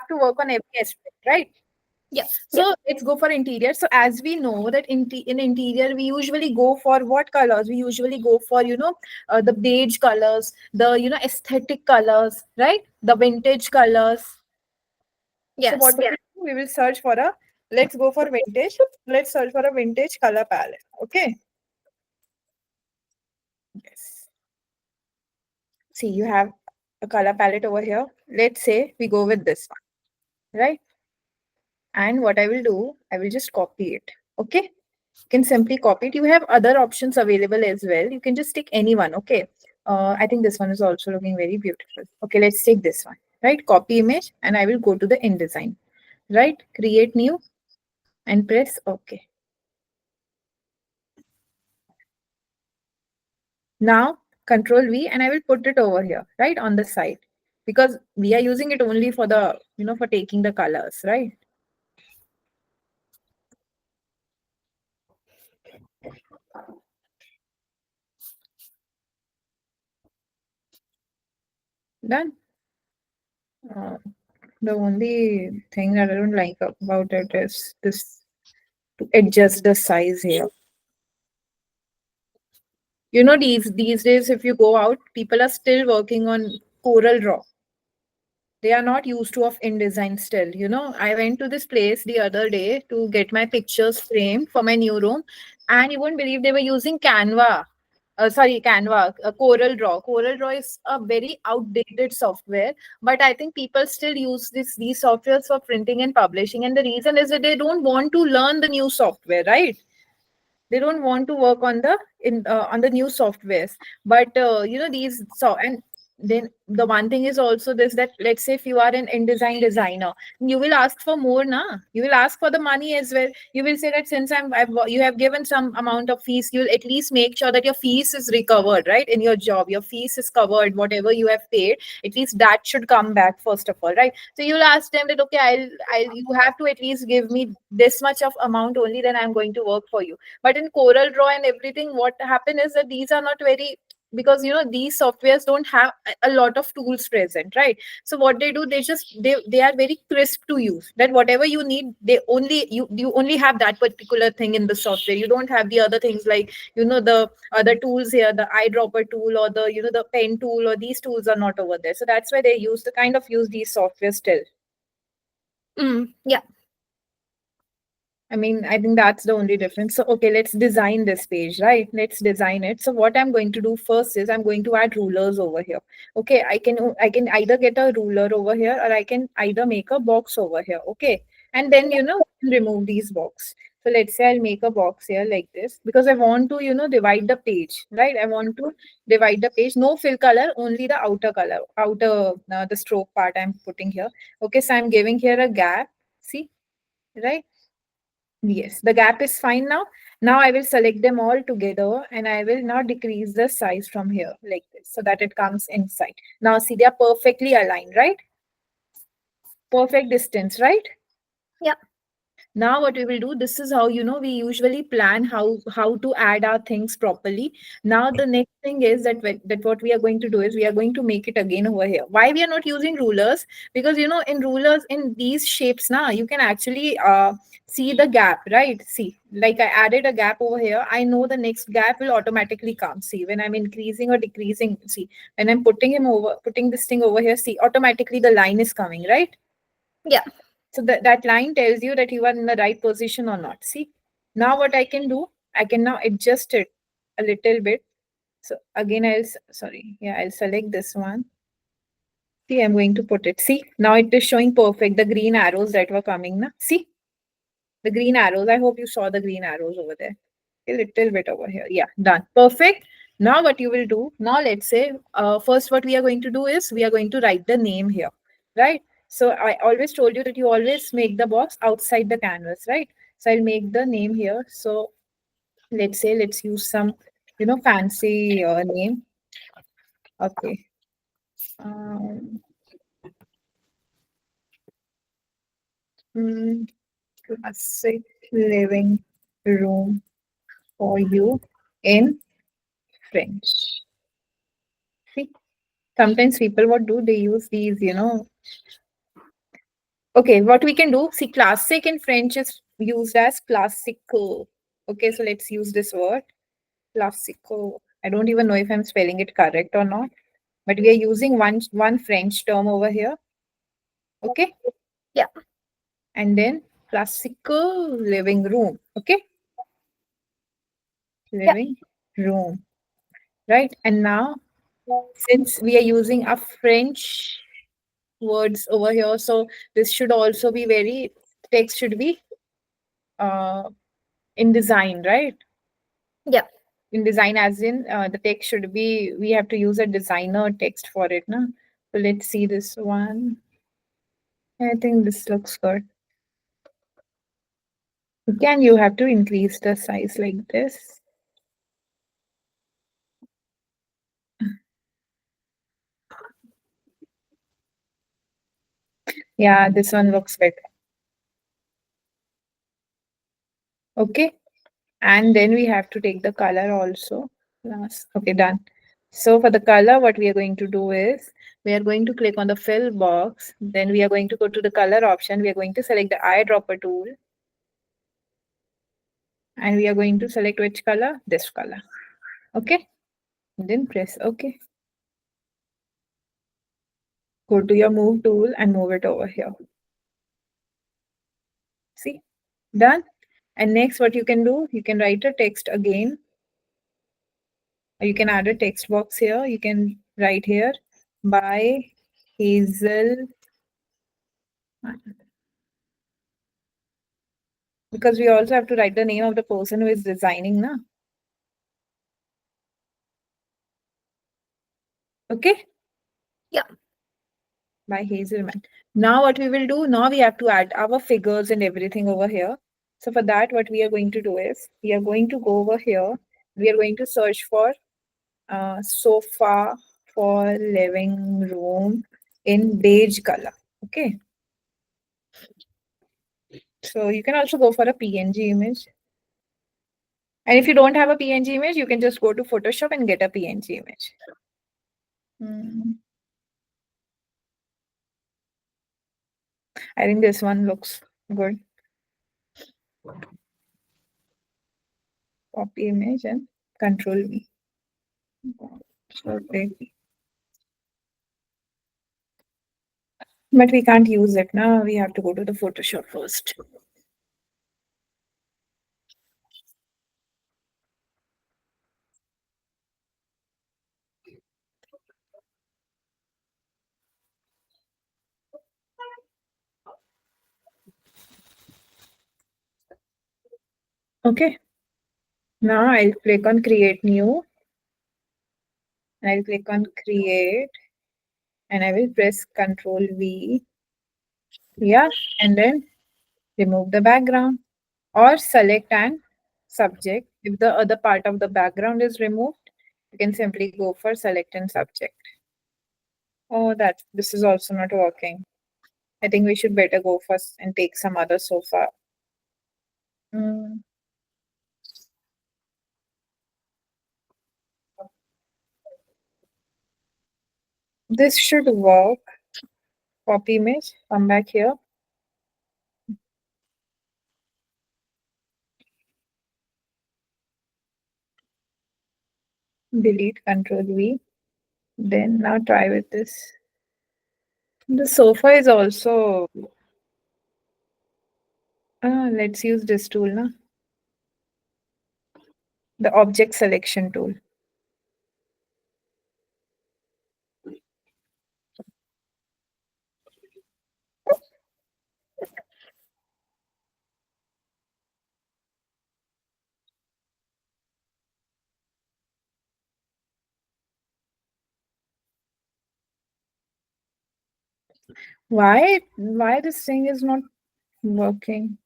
have to work on every aspect, right? Yeah. So let's go for interior. So as we know that in interior, we usually go for what colors? We usually go for, the beige colors, the, aesthetic colors, right? The vintage colors. So Yes. what do? We will search for a, let's go for vintage. Let's search for a vintage color palette. Okay. Yes. See, you have a color palette over here. Let's say we go with this one, right? And what I will do, I will just copy it. Okay. You can simply copy it. You have other options available as well. You can just take any one. Okay. I think this one is also looking very beautiful. Okay, let's take this one. Right. Copy image, and I will go to the InDesign. Right. Create new and press OK. Now Control V, and I will put it over here, right, on the side, because we are using it only for the, for taking the colors, right? Done. Uh, the only thing that I don't like about it is this, to adjust the size here. These days, if you go out, people are still working on Coral Draw. They are not used to of InDesign still. I went to this place the other day to get my pictures framed for my new room, and you won't believe they were using Canva. Sorry, Canva, Coral Draw. Coral Draw is a very outdated software, but I think people still use these softwares for printing and publishing, and the reason is that they don't want to learn the new software, right? They don't want to work on the new softwares, but these, so, and then the one thing is also this, that let's say if you are an InDesign designer, you will ask for more, na, you will ask for the money as well. You will say that since you have given some amount of fees, you'll at least make sure that your fees is recovered, right? In your job, your fees is covered, whatever you have paid, at least that should come back first of all, right? So you'll ask them that, okay, I'll you have to at least give me this much of amount only, then I'm going to work for you. But in Coral Draw and everything, what happen is that these are not very, because these softwares don't have a lot of tools present, right? So what they do, they are very crisp to use, that whatever you need, you only have that particular thing in the software. You don't have the other things like, the other tools here, the eyedropper tool, or the, the pen tool, or these tools are not over there. So that's why they use the kind of use these softwares still. Yeah. I mean, I think that's the only difference. So, okay, let's design this page, right? Let's design it. So what I'm going to do first is I'm going to add rulers over here. Okay, I can either get a ruler over here, or I can either make a box over here. Okay. And then, remove these box. So let's say I'll make a box here like this, because I want to, divide the page, right? I want to divide the page. No fill color, only the outer color, the stroke part I'm putting here. Okay, so I'm giving here a gap. See, right? Yes, the gap is fine now. Now I will select them all together, and I will now decrease the size from here like this, so that it comes inside. Now see, they are perfectly aligned, right? Perfect distance, right? Yeah. Now what we will do, this is how, we usually plan how to add our things properly. Now the next thing is that what we are going to do is we are going to make it again over here. Why we are not using rulers? Because in rulers, in these shapes now, you can actually see the gap, right? See, like I added a gap over here, I know the next gap will automatically come. See, when I'm increasing or decreasing, see, when I'm putting this thing over here, see, automatically the line is coming, right? Yeah. So that line tells you that you are in the right position or not. See, now what I can do, I can now adjust it a little bit. So again, I'll select this one. See, I'm going to put it. See, now it is showing perfect. The green arrows that were coming. Na? See, the green arrows. I hope you saw the green arrows over there. A little bit over here. Yeah, done. Perfect. Now what you will do, now let's say, first what we are going to do is we are going to write the name here, right? So I always told you that you always make the box outside the canvas, right? So I'll make the name here. So let's say, let's use some, fancy name. Okay. Um, Classic living room for you in French. See, sometimes people what do, they use these, Okay, what we can do, see, classic in French is used as classico. Okay, so let's use this word, classico. I don't even know if I'm spelling it correct or not, but we are using one French term over here. Okay, Yeah. and then classical living room. Okay, Yeah. living room, right? And now, since we are using a French words over here, so this should also be very, text should be uh in design, right? Yeah. In design, as in the text should be, we have to use a designer text for it, no? So let's see this one. I think this looks good. Again, you have to increase the size like this. Yeah, this one looks better. Okay, and then we have to take the color also. Last, okay, done. So for the color, what we are going to do is, we are going to click on the fill box. Then we are going to go to the color option. We are going to select the eyedropper tool. And we are going to select which color? This color. Okay. And then press OK. Go to your move tool and move it over here. See? Done. And next, what you can do, you can write a text again. Or you can add a text box here. You can write here, by Hazel. Because we also have to write the name of the person who is designing, na? Okay? Yeah. By Hazelman. Now what we will do, now we have to add our figures and everything over here. So for that, what we are going to do is, we are going to go over here. We are going to search for sofa for living room in beige color. Okay. So you can also go for a PNG image. And if you don't have a PNG image, you can just go to Photoshop and get a PNG image. I think this one looks good. Copy image and Control V. Okay. But we can't use it now. We have to go to the Photoshop first. Okay. Now I'll click on create new. I'll click on create and I will press Control V. Yeah. And then remove the background or select an subject. If the other part of the background is removed, you can simply go for select and subject. Oh, this is also not working. I think we should better go first and take some other sofa. Mm, this should work. Copy image, come back here. Delete, Control V. Then now try with this. The sofa is also. Let's use this tool now. The object selection tool. Why this thing is not working?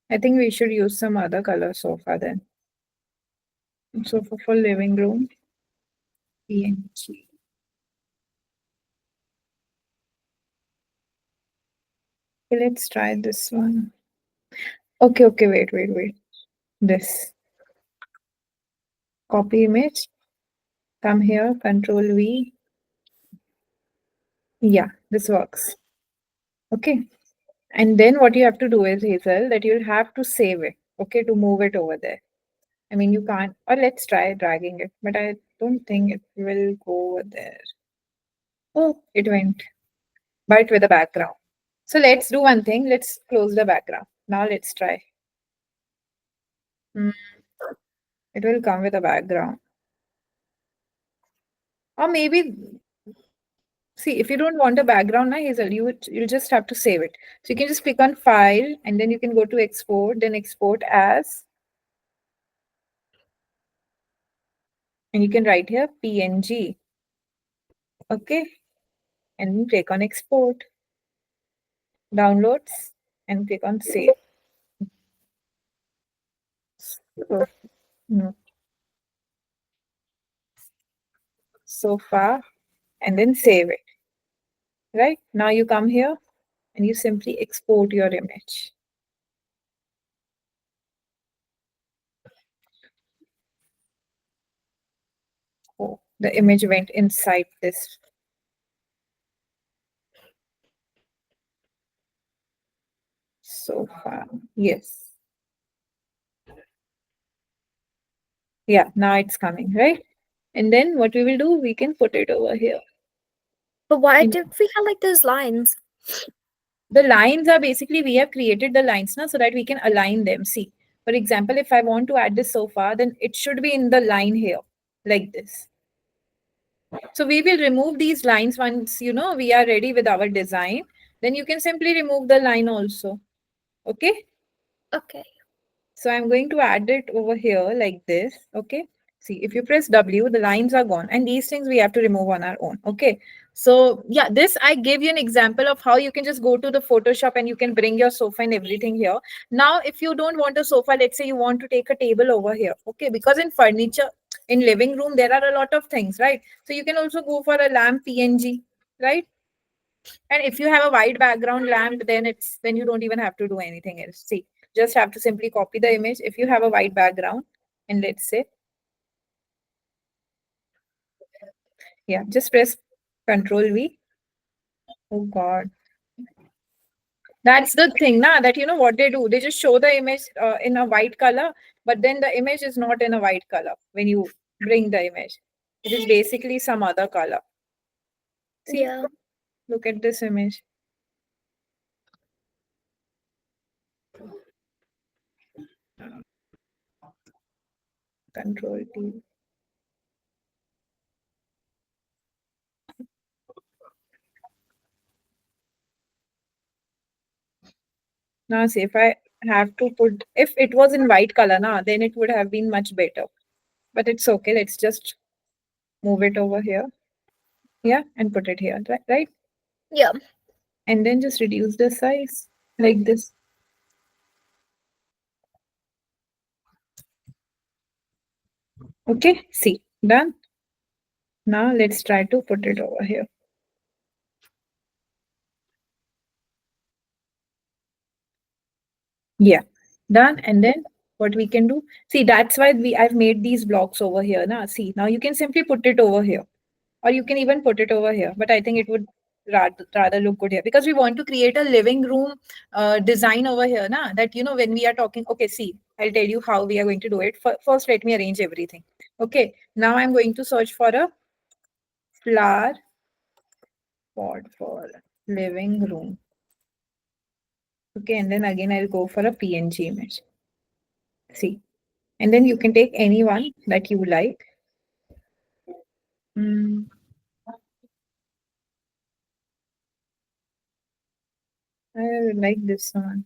I think we should use some other color sofa then. Sofa for living room. PNG. Okay, let's try this one. Okay, wait. This. Copy image. Come here, Control V. Yeah, this works. Okay. And then what you have to do is, Hazel, that you'll have to save it, okay, to move it over there. I mean, you can't, or let's try dragging it, but I don't think it will go over there. Oh, it went, but with a background. So let's do one thing. Let's close the background. Now let's try. Hmm, it will come with a background. Or maybe, see, if you don't want a background, na, Hazel, you'll just have to save it. So you can just click on File, and then you can go to Export, then Export as, and you can write here PNG. Okay, and then click on Export, Downloads, and click on Save. So, mm, so far, and then save it. Right now, you come here and you simply export your image. Oh, the image went inside this so far. Yes. Yeah, now it's coming, right? And then what we will do, we can put it over here. But why In did we have like those lines? the lines are basically, we have created the lines now so that we can align them. See, for example, if I want to add this sofa, then it should be in the line here, like this. So we will remove these lines once, we are ready with our design. Then you can simply remove the line also. Okay. Okay. So I'm going to add it over here like this. Okay. See, if you press W, the lines are gone. And these things we have to remove on our own. Okay. So yeah, this I gave you an example of how you can just go to the Photoshop and you can bring your sofa and everything here. Now, if you don't want a sofa, let's say you want to take a table over here. Okay. Because in furniture, in living room, there are a lot of things, right? So you can also go for a lamp PNG, right? And if you have a white background lamp, then you don't even have to do anything else. See, just have to simply copy the image. If you have a white background, and let's say, yeah, just press Control V. Oh God, that's the thing, now that what they do. They just show the image in a white color, but then the image is not in a white color when you bring the image. It is basically some other color. See, Yeah. look at this image. Control T. Now, see, if I have to put, if it was in white color, na, then it would have been much better. But it's okay. Let's just move it over here. Yeah, and put it here, right? Yeah. And then just reduce the size like this. Okay, see, done. Now let's try to put it over here. Yeah, done. And then what we can do, see, that's why I've made these blocks over here. Now, see, now you can simply put it over here. Or you can even put it over here, but I think it would rather look good here because we want to create a living room design over here, na, that when we are talking. Okay, see, I'll tell you how we are going to do it. First, let me arrange everything. Okay, now I'm going to search for a flower pot for living room. Okay, and then again I'll go for a PNG image. See, and then you can take any one that you like. Mm, I like this one.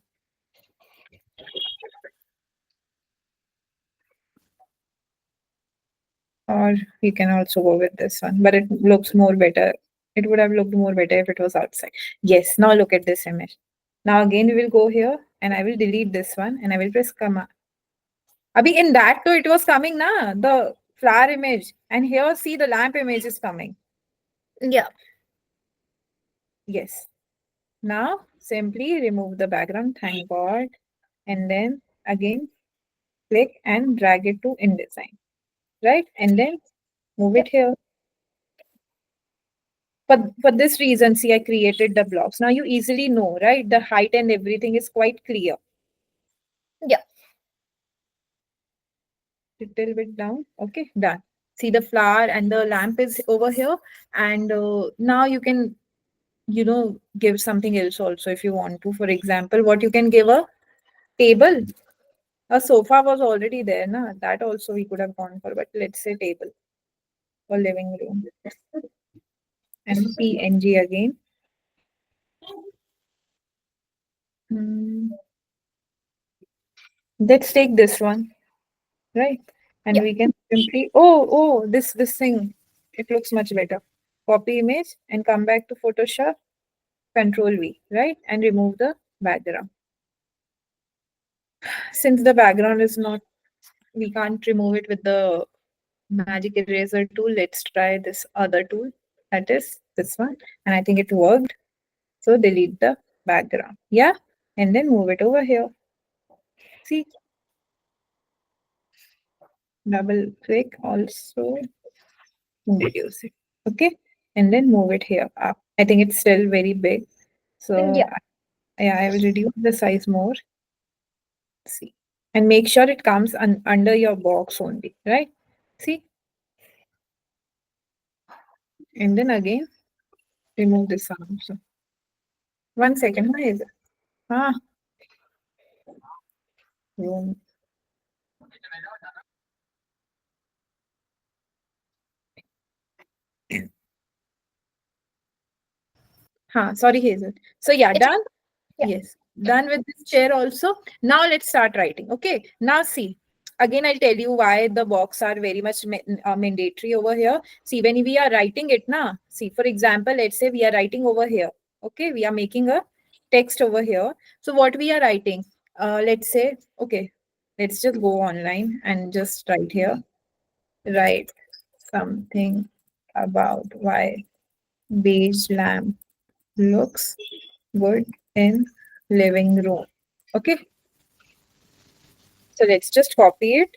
Or you can also go with this one, but it looks more better. It would have looked more better if it was outside. Yes, now look at this image. Now again we will go here and I will delete this one and I will press comma. Abhi, in that too it was coming na, the flower image. And here see the lamp image is coming. Yeah. Yes. Now simply remove the background, thank God. And then again click and drag it to InDesign. Right? And then move Yeah. it here. For this reason, see, I created the blocks. Now you easily know, right? The height and everything is quite clear. Yeah. Little bit down. Okay, done. See, the flower and the lamp is over here. And now you can, give something else also if you want to. For example, what you can give, a table. A sofa was already there, na? That also we could have gone for, but let's say table or living room. And PNG again. Hmm. Let's take this one, right? And Yeah. we can simply, this thing, it looks much better. Copy image and come back to Photoshop, Control V, right? And remove the background. Since the background is not, we can't remove it with the magic eraser tool. Let's try this other tool, that is this one. And I think it worked. So delete the background. Yeah. And then move it over here. See, double click also, reduce it. Okay. And then move it here up. I think it's still very big. So Yeah. yeah, I will reduce the size more. See. And make sure it comes under your box only, right? See. And then again, remove this one also. 1 second. Why is it? Ah, room. Sorry, Hazel. So yeah, It's done. yeah. Yes, done with this chair also. Now let's start writing. Okay. Now see. Again, I'll tell you why the box are very much mandatory over here. See, when we are writing it, na. See, for example, let's say we are writing over here. Okay, we are making a text over here. So what we are writing? Let's say, okay, let's just go online and just write here. Write something about why beige lamp looks good in living room. Okay, so let's just copy it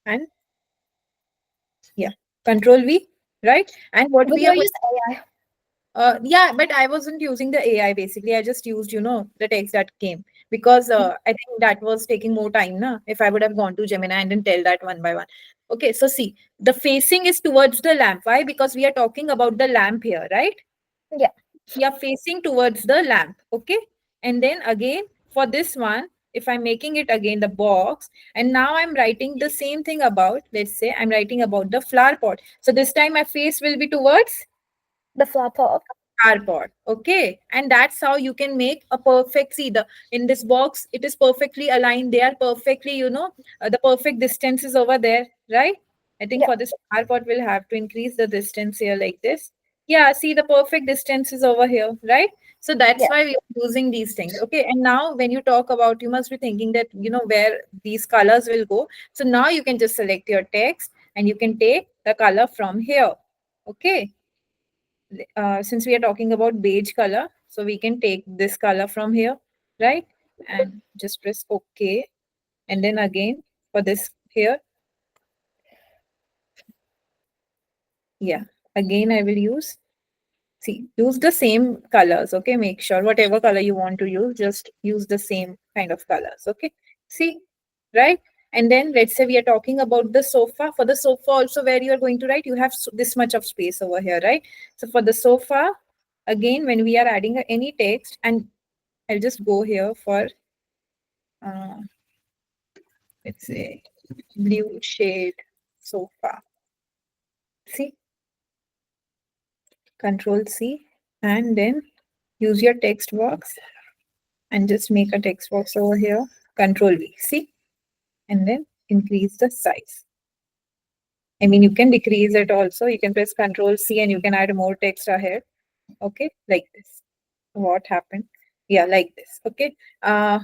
and yeah, Control V, right? And what Would we you are going, use AI? yeah, but I wasn't using the AI basically. I just used, the text that came because I think that was taking more time, na? If I would have gone to Gemini and then tell that one by one. Okay, so see, the facing is towards the lamp. Why? Because we are talking about the lamp here, right? Yeah. We are facing towards the lamp. Okay, and then again for this one, if I'm making it again the box, and now I'm writing the same thing about, let's say I'm writing about the flower pot, so this time my face will be towards The flop up. flower pot. Okay, and that's how you can make a perfect, see, the in this box it is perfectly aligned, they are perfectly, the perfect distance is over there, right? I think Yeah. for this flower pot we'll have to increase the distance here like this. Yeah, see, the perfect distance is over here, right? So that's Yeah. why we are using these things. Okay, and now when you talk about, you must be thinking that where these colors will go. So now you can just select your text and you can take the color from here. Okay, since we are talking about beige color, so we can take this color from here, right? And just press OK. And then again for this here, yeah, again I will use the same colors. Okay, make sure whatever color you want to use, just use the same kind of colors. Okay, see, right? And then let's say we are talking about the sofa. For the sofa also, where you are going to write, you have this much of space over here, right? So for the sofa, again, when we are adding any text, and I'll just go here for, uh, let's say, blue shade sofa. See, Control C, and then use your text box and just make a text box over here. Control V. See, and then increase the size. I mean, you can decrease it also. You can press Control C and you can add more text ahead. Okay, like this. What happened? Yeah, like this. Okay. I'll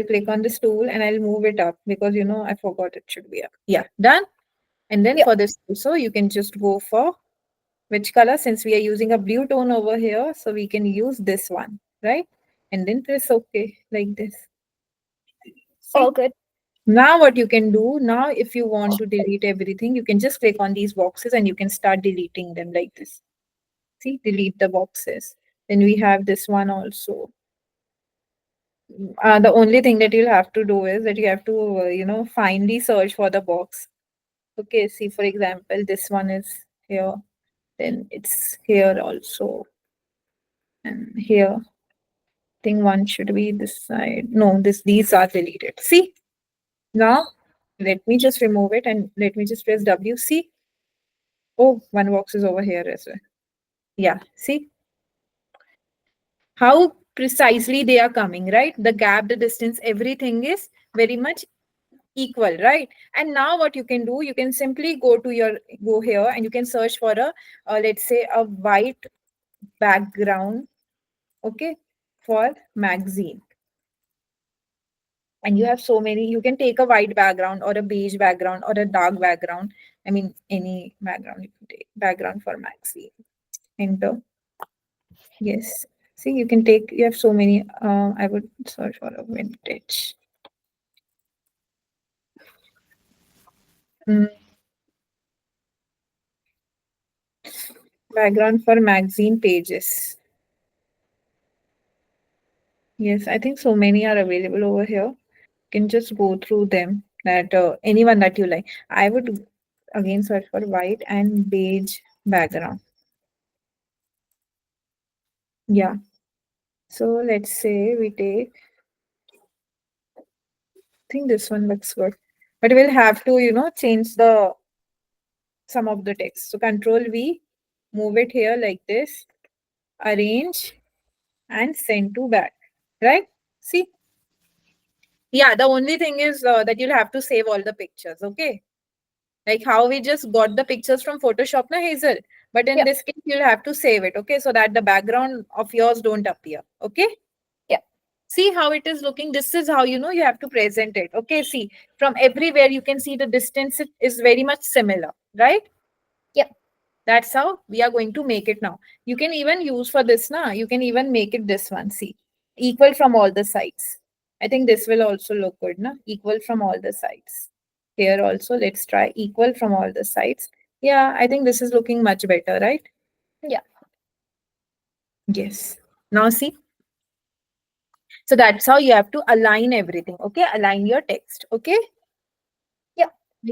click on this tool and I'll move it up because I forgot it should be up. Yeah, done. And then Yeah. for this also, you can just go for which color, since we are using a blue tone over here, so we can use this one, right? And then press OK like this. All See? good. Now what you can do, now if you want to delete everything, you can just click on these boxes and you can start deleting them like this. See, delete the boxes. Then we have this one also. The only thing that you'll have to do is that you have to, find the search for the box. Okay, see, for example, this one is here, then it's here also, and here. I think one should be this side. No, these are deleted. See, now let me just remove it and let me just press W. See, oh, one box is over here as well. Yeah, see how precisely they are coming, right? The gap, the distance, everything is very much equal, right? And now what you can do, you can simply go here and you can search for let's say a white background, okay, for magazine. And you have so many, you can take a white background or a beige background or a dark background. I mean, any background you can take. Background for magazine. Enter. Yes. See, you can take, you have so many. I would search for a vintage. Mm, background for magazine pages. Yes, I think so many are available over here. You can just go through them. That anyone that you like. I would again search for white and beige background. Yeah. So let's say we take, I think this one looks good. But we'll have to, change the some of the text. So Control V, move it here like this, arrange and send to back. Right? See? Yeah, the only thing is that you'll have to save all the pictures. Okay. Like how we just got the pictures from Photoshop, na Hazel. But in Yeah. this case, you'll have to save it, okay, so that the background of yours don't appear. Okay. Yeah. See how it is looking. This is how you have to present it. Okay. See, from everywhere you can see the distance is very much similar, right? Yeah. That's how we are going to make it now. You can even use for this now. You can even make it this one. See, equal from all the sides. I think this will also look good, na? Equal from all the sides. Here also, let's try equal from all the sides. Yeah, I think this is looking much better, right? Yeah. Yes. Now see. So that's how you have to align everything. Okay, align your text. Okay.